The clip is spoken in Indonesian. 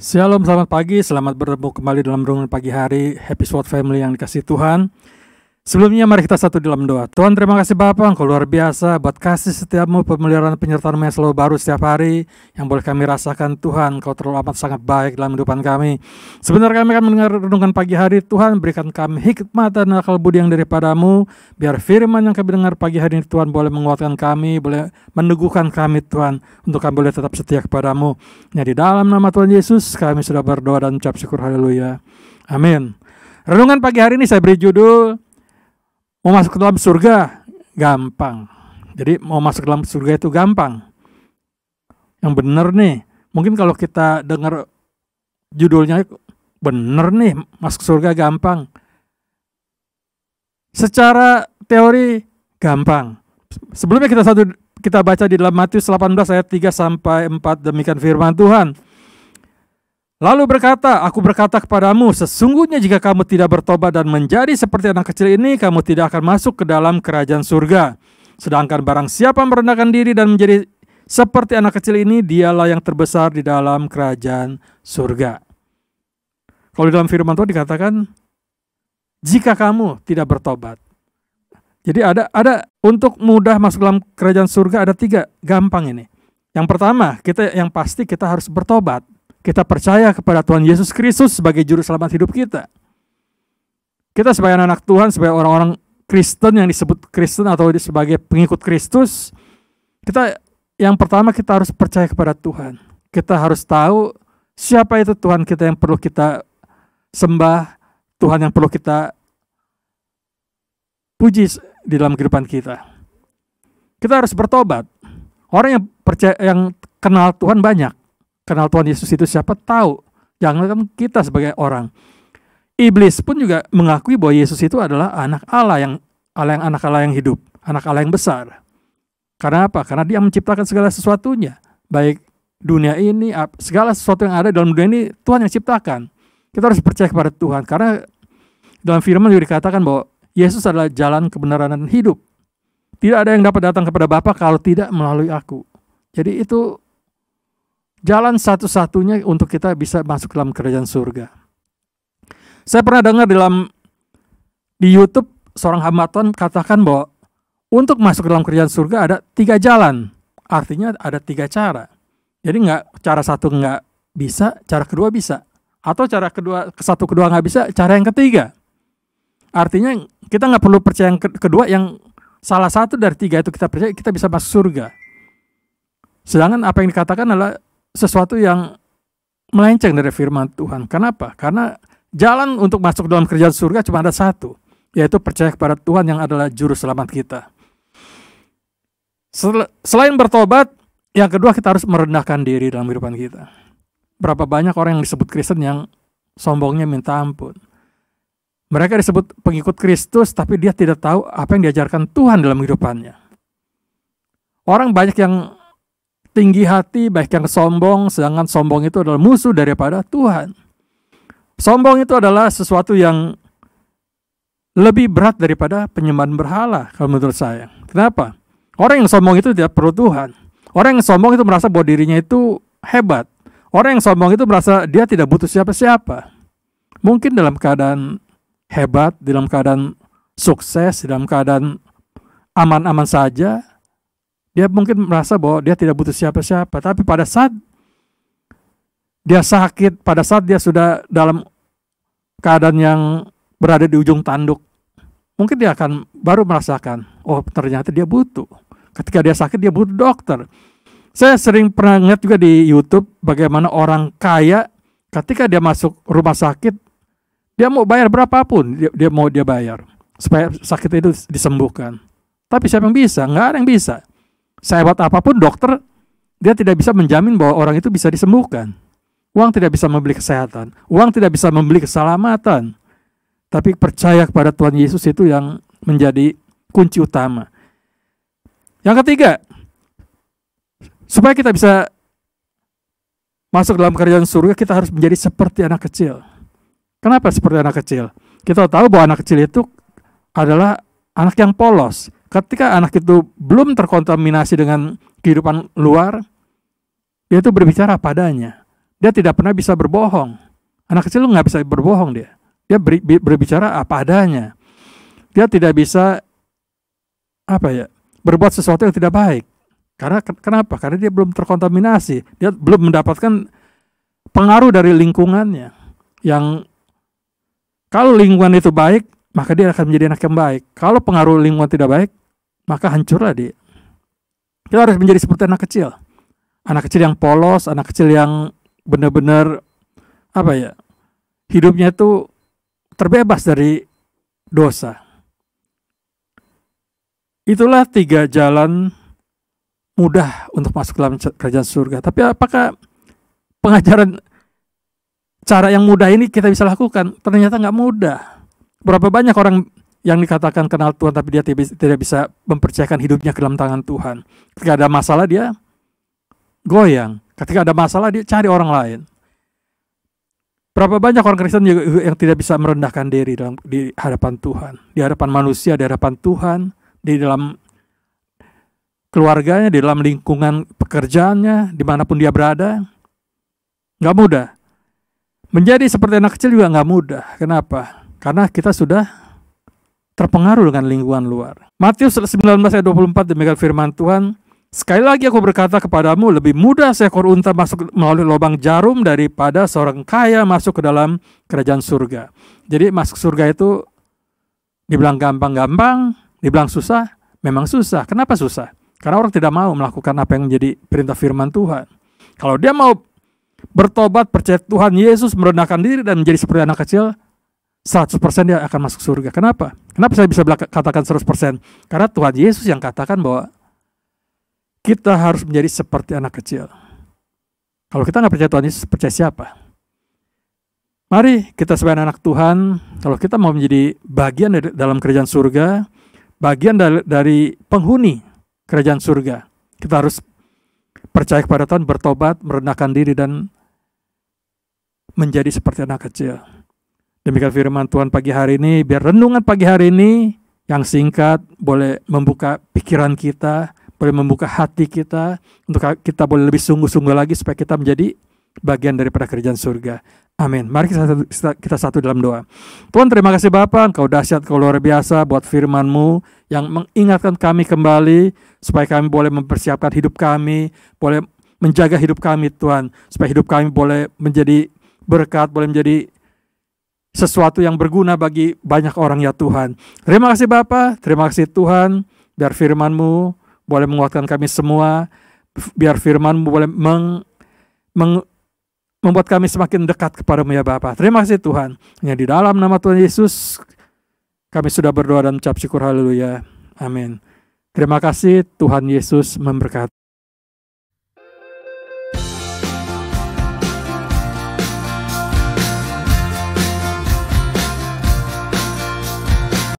Shalom, selamat pagi, selamat bertemu kembali dalam renungan pagi hari Happy Sword Family yang dikasihi Tuhan. Sebelumnya mari kita satu dalam doa. Tuhan, terima kasih Bapa, Engkau luar biasa buat kasih setiapmu, pemeliharaan penyertaan-Mu yang selalu baru setiap hari yang boleh kami rasakan. Tuhan, Engkau terlalu amat sangat baik dalam kehidupan kami. Sebentar kami akan mendengar renungan pagi hari. Tuhan, berikan kami hikmat dan akal budi yang daripada-Mu, biar firman yang kami dengar pagi hari ini Tuhan boleh menguatkan kami, boleh meneguhkan kami Tuhan, untuk kami boleh tetap setia kepada-Mu. Ya, di dalam nama Tuhan Yesus kami sudah berdoa dan ucap syukur, haleluya, amin. Renungan pagi hari ini saya beri judul mau masuk ke dalam surga gampang. Jadi mau masuk ke dalam surga itu gampang. Yang benar nih, mungkin kalau kita dengar judulnya benar nih, masuk surga gampang. Secara teori gampang. Sebelumnya kita baca di dalam Matius 18 ayat 3 sampai 4, demikian firman Tuhan. Lalu berkata, aku berkata kepadamu, sesungguhnya jika kamu tidak bertobat dan menjadi seperti anak kecil ini, kamu tidak akan masuk ke dalam kerajaan surga. Sedangkan barang siapa merendahkan diri dan menjadi seperti anak kecil ini, dialah yang terbesar di dalam kerajaan surga. Kalau di dalam firman Tuhan dikatakan, jika kamu tidak bertobat. Jadi ada untuk mudah masuk dalam kerajaan surga ada 3 gampang ini. Yang pertama, yang pasti kita harus bertobat. Kita percaya kepada Tuhan Yesus Kristus sebagai juru selamat hidup kita. Kita sebagai anak Tuhan, sebagai orang-orang Kristen yang disebut Kristen atau sebagai pengikut Kristus, yang pertama kita harus percaya kepada Tuhan. Kita harus tahu siapa itu Tuhan kita yang perlu kita sembah, Tuhan yang perlu kita puji di dalam kehidupan kita. Kita harus bertobat. Orang yang kenal Tuhan banyak. Kenal Tuhan Yesus itu siapa tahu. Jangan kita sebagai orang. Iblis pun juga mengakui bahwa Yesus itu adalah anak Allah yang hidup, anak Allah yang besar. Karena apa? Karena Dia menciptakan segala sesuatunya. Baik dunia ini, segala sesuatu yang ada dalam dunia ini Tuhan yang ciptakan. Kita harus percaya kepada Tuhan. Karena dalam firman juga dikatakan bahwa Yesus adalah jalan kebenaran dan hidup. Tidak ada yang dapat datang kepada Bapa kalau tidak melalui aku. Jadi itu jalan satu-satunya untuk kita bisa masuk dalam kerajaan surga. Saya pernah dengar di YouTube seorang hamba Tuhan katakan bahwa untuk masuk dalam kerajaan surga ada 3 jalan. Artinya ada 3 cara. Jadi cara satu nggak bisa, cara kedua bisa. Atau cara satu kedua nggak bisa, cara yang ketiga. Artinya kita nggak perlu percaya yang kedua, yang salah satu dari 3 itu kita percaya, kita bisa masuk surga. Sedangkan apa yang dikatakan adalah sesuatu yang melenceng dari firman Tuhan. Kenapa? Karena jalan untuk masuk dalam kerajaan surga cuma ada satu, yaitu percaya kepada Tuhan yang adalah juru selamat kita. Selain bertobat, yang kedua kita harus merendahkan diri dalam kehidupan kita. Berapa banyak orang yang disebut Kristen yang sombongnya minta ampun. Mereka disebut pengikut Kristus, tapi dia tidak tahu apa yang diajarkan Tuhan dalam kehidupannya. Orang banyak yang tinggi hati, baik yang sombong, sedangkan sombong itu adalah musuh daripada Tuhan. Sombong itu adalah sesuatu yang lebih berat daripada penyembahan berhala, kalau menurut saya. Kenapa? Orang yang sombong itu tidak perlu Tuhan. Orang yang sombong itu merasa bahwa dirinya itu hebat. Orang yang sombong itu merasa dia tidak butuh siapa-siapa. Mungkin dalam keadaan hebat, dalam keadaan sukses, dalam keadaan aman-aman saja, dia mungkin merasa bahwa dia tidak butuh siapa-siapa. Tapi pada saat dia sakit, pada saat dia sudah dalam keadaan yang berada di ujung tanduk, mungkin dia akan baru merasakan, oh ternyata dia butuh. Ketika dia sakit, dia butuh dokter. Saya sering pernah lihat juga di YouTube bagaimana orang kaya ketika dia masuk rumah sakit, dia mau bayar berapapun, dia mau bayar supaya sakit itu disembuhkan. Tapi siapa yang bisa? Nggak ada yang bisa. Sehebat apapun dokter, dia tidak bisa menjamin bahwa orang itu bisa disembuhkan. Uang tidak bisa membeli kesehatan. Uang tidak bisa membeli keselamatan. Tapi percaya kepada Tuhan Yesus itu yang menjadi kunci utama. Yang ketiga, supaya kita bisa masuk dalam kerajaan surga, kita harus menjadi seperti anak kecil. Kenapa seperti anak kecil? Kita tahu bahwa anak kecil itu adalah anak yang polos. Ketika anak itu belum terkontaminasi dengan kehidupan luar, dia itu berbicara padanya. Dia tidak pernah bisa berbohong. Anak kecil nggak bisa berbohong dia. Dia berbicara apa adanya. Dia tidak bisa berbuat sesuatu yang tidak baik. Kenapa? Karena dia belum terkontaminasi. Dia belum mendapatkan pengaruh dari lingkungannya. Yang kalau lingkungan itu baik, maka dia akan menjadi anak yang baik. Kalau pengaruh lingkungan tidak baik, maka hancurlah dia. Kita harus menjadi seperti anak kecil. Anak kecil yang polos, anak kecil yang benar-benar hidupnya itu terbebas dari dosa. Itulah 3 jalan mudah untuk masuk dalam kerajaan surga. Tapi apakah pengajaran cara yang mudah ini kita bisa lakukan? Ternyata nggak mudah. Berapa banyak orang yang dikatakan kenal Tuhan tapi dia tidak bisa mempercayakan hidupnya ke dalam tangan Tuhan. Ketika ada masalah dia goyang. Ketika ada masalah dia cari orang lain. Berapa banyak orang Kristen yang tidak bisa merendahkan diri di hadapan Tuhan, di hadapan manusia, di hadapan Tuhan, di dalam keluarganya, di dalam lingkungan pekerjaannya, dimanapun dia berada. Nggak mudah. Menjadi seperti anak kecil juga nggak mudah. Kenapa? Karena kita sudah terpengaruh dengan lingkungan luar. Matius 19 ayat 24 demikian firman Tuhan. Sekali lagi aku berkata kepadamu, lebih mudah seekor unta masuk melalui lubang jarum daripada seorang kaya masuk ke dalam kerajaan surga. Jadi masuk surga itu dibilang gampang-gampang, dibilang susah, memang susah. Kenapa susah? Karena orang tidak mau melakukan apa yang menjadi perintah firman Tuhan. Kalau dia mau bertobat, percaya Tuhan Yesus, merendahkan diri dan menjadi seperti anak kecil, 100% dia akan masuk surga. Kenapa? Kenapa saya bisa katakan 100%? Karena Tuhan Yesus yang katakan bahwa kita harus menjadi seperti anak kecil. Kalau kita nggak percaya Tuhan Yesus, percaya siapa? Mari kita sebagai anak Tuhan, kalau kita mau menjadi bagian dalam kerajaan surga, bagian dari penghuni kerajaan surga, kita harus percaya kepada Tuhan, bertobat, merendahkan diri, dan menjadi seperti anak kecil. Demikian firman Tuhan pagi hari ini. Biar renungan pagi hari ini yang singkat boleh membuka pikiran kita, boleh membuka hati kita, untuk kita boleh lebih sungguh-sungguh lagi supaya kita menjadi bagian daripada kerajaan surga. Amin. Mari kita satu dalam doa. Tuhan, terima kasih Bapa, Engkau dahsyat, Engkau luar biasa buat firman-Mu yang mengingatkan kami kembali supaya kami boleh mempersiapkan hidup kami, boleh menjaga hidup kami Tuhan, supaya hidup kami boleh menjadi berkat, boleh menjadi sesuatu yang berguna bagi banyak orang ya Tuhan. Terima kasih Bapa, terima kasih Tuhan, biar firman-Mu boleh menguatkan kami semua, biar firman-Mu boleh membuat kami semakin dekat kepadamu ya Bapa. Terima kasih Tuhan. Hanya di dalam nama Tuhan Yesus kami sudah berdoa dan mengucap syukur, haleluya. Amin. Terima kasih, Tuhan Yesus memberkati.